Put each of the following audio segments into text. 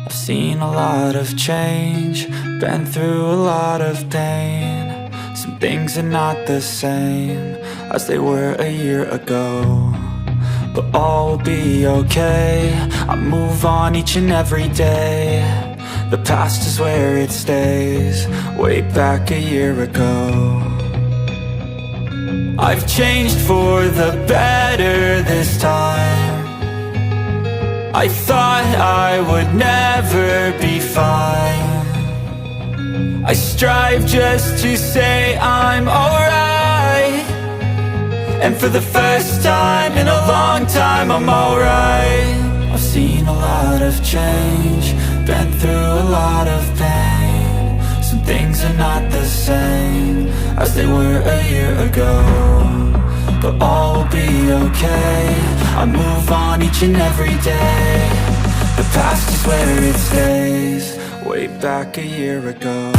I've seen a lot of change, been through a lot of pain. Some things are not the same as they were a year ago, but all will be okay. I move on each and every day. The past is where it stays, way back a year ago. I've changed for the better this time. I thought I would never be fine. I strive just to say I'm alright, and for the first time in a long time I'm alright. I've seen a lot of change, been through a lot of pain. Some things are not the same as they were a year ago, but all will be okay. I move on each and every day. The past is where it stays, way back a year ago.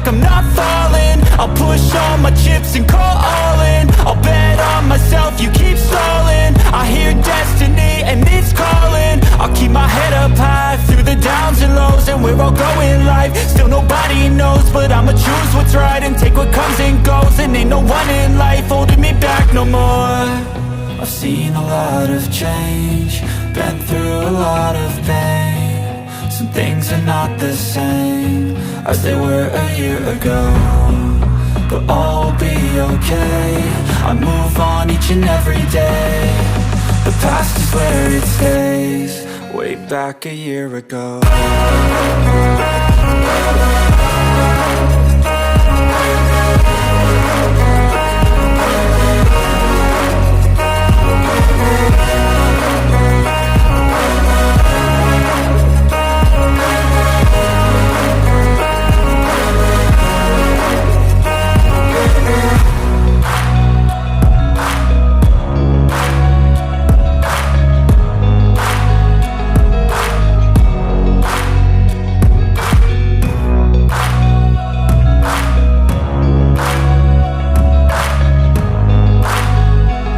I'm not falling, I'll push all my chips and call all in. I'll bet on myself, you keep stalling. I hear destiny and it's calling. I'll keep my head up high through the downs and lows, and we're all going live. Still nobody knows, but I'ma choose what's right and take what comes and goes. And ain't no one in life holding me back no more. I've seen a lot of change, been through a lot of pain. Some things are not the same as they were a year ago, but all will be okay. I move on each and every day. The past is where it stays, way back a year ago.